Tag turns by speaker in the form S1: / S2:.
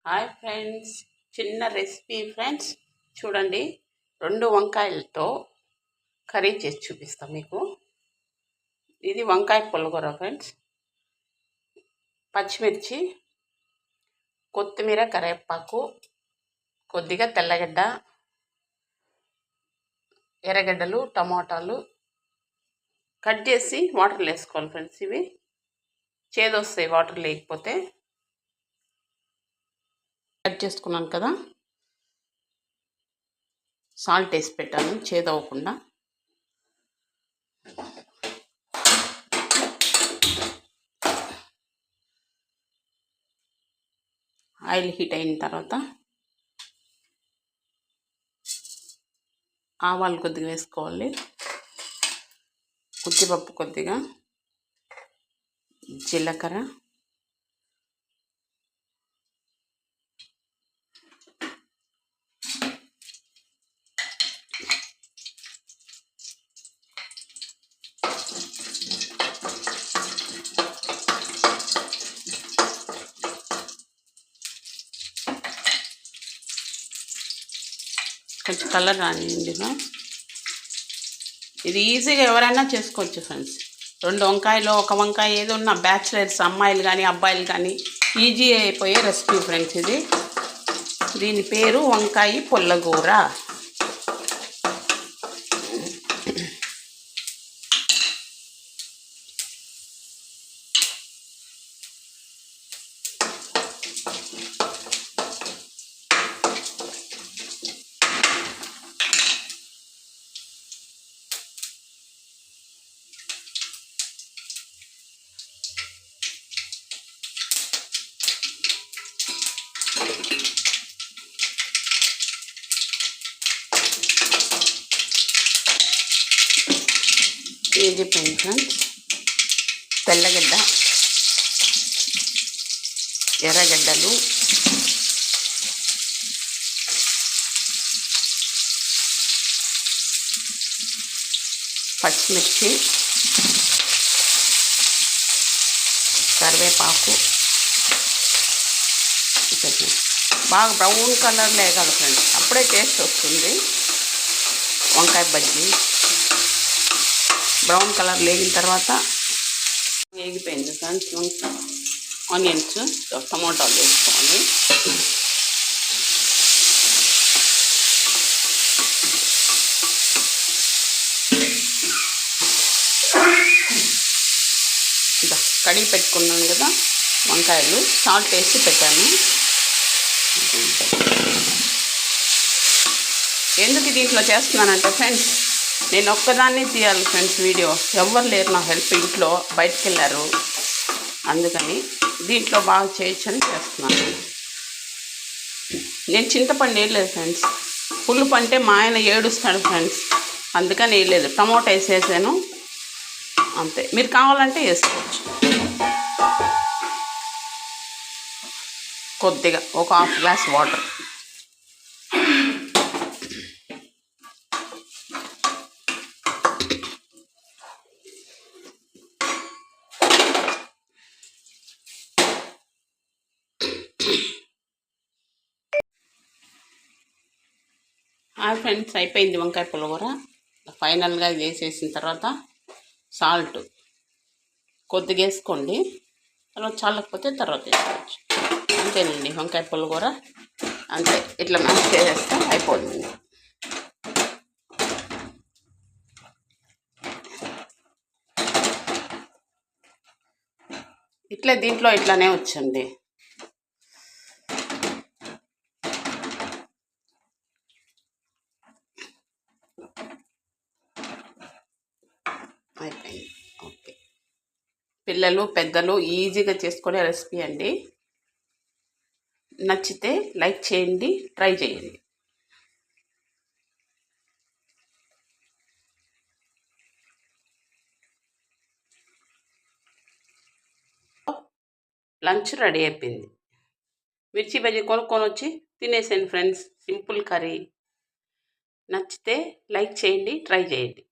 S1: Hi friends, చిన్న recipe friends. చూడండి, 2 వంకాయలతో curry చేసి చూపిస్తాం మీకు. ఇది వంకాయ పుల్లగూర ఫ్రెండ్స్. పచ్చిమిర్చి, కొత్తిమీర, కరివేపాకు, కొద్దిగా తెల్లగడ్డ, ఎర్రగడ్డలు, టమాటాలు కట్ చేసి వాటర్లో వేసుకోవాలి ఫ్రెండ్స్. ఇవి చేదొస్తాయి వాటర్ లేకపోతే. కట్ చేసుకున్నాను కదా, సాల్ట్ వేసి పెట్టాను చేదవ్వకుండా. ఆయిల్ హీట్ అయిన తర్వాత ఆవాలు కొద్దిగా వేసుకోవాలి, ఉద్దిపప్పు కొద్దిగా, జీలకర్ర, కొంచెం కలర్ రానియండి. ఇది ఈజీగా ఎవరైనా చేసుకోవచ్చు ఫ్రెండ్స్. 2 వంకాయలు, 1 వంకాయ ఏదో ఉన్న బ్యాచిలర్స్ అమ్మాయిలు కానీ అబ్బాయిలు కానీ ఈజీ అయిపోయే రెసిపీ ఫ్రెండ్స్ ఇది. దీని పేరు వంకాయ పుల్లగూర. కేజీ ఫ్రెండ్స్, తెల్లగడ్డ, ఎర్రగడ్డలు, పచ్చిమిర్చి, కరివేపాకు బాగా బ్రౌన్ కలర్లో వేగాలి ఫ్రెండ్స్, అప్పుడే టేస్ట్ వస్తుంది. వంకాయ బజ్జీ బ్రౌన్ కలర్ లేగిన తర్వాత వేగిపోయింది ఫ్రెండ్స్. ఆనియన్స్, టమాటాలు వేసుకోవాలి. కడిగి పెట్టుకున్నాను కదా వంకాయలు, సాల్ట్ వేసి పెట్టాను. ఎందుకు దీంట్లో చేస్తున్నానంటే ఫ్రెండ్స్, నేను ఒక్కదాన్ని తీయాలి ఫ్రెండ్స్ వీడియో. ఎవ్వరు లేరు నా హెల్ప్, ఇంట్లో బయటికి వెళ్ళారు. అందుకని దీంట్లో బాగా చేయొచ్చని చేస్తున్నాను. నేను చింతపండు వేయలేదు ఫ్రెండ్స్, పులుపు అంటే మా ఆయన ఏడుస్తాడు ఫ్రెండ్స్, అందుకని వేయలేదు. టమోటా వేసేసాను అంతే. మీరు కావాలంటే వేసుకోవచ్చు. కొద్దిగా ఒక 1/2 గ్లాస్ వాటర్. ఫ్రెండ్స్, అయిపోయింది వంకాయ పుల్లగూర. ఫైనల్గా వేసేసిన తర్వాత సాల్ట్ కొద్దిగా వేసుకోండి, తర్వాత చాలకపోతే తర్వాత వేసుకోవచ్చు. అంతేనండి వంకాయ పుల్లగూర. అంతే, ఇట్లా మ్యాష్ చేసేస్తే అయిపోతుంది. ఇట్లా దీంట్లో ఇట్లానే వచ్చింది. అయిపోయింది. ఓకే, పిల్లలు పెద్దలు ఈజీగా చేసుకునే రెసిపీ అండి. నచ్చితే లైక్ చేయండి, ట్రై చేయండి. లంచ్ రెడీ అయిపోయింది. మిర్చి బజ్జీ కొనుక్కొని వచ్చి తినేసాను ఫ్రెండ్స్. Simple curry. నచ్చితే లైక్ చేయండి, ట్రై చేయండి.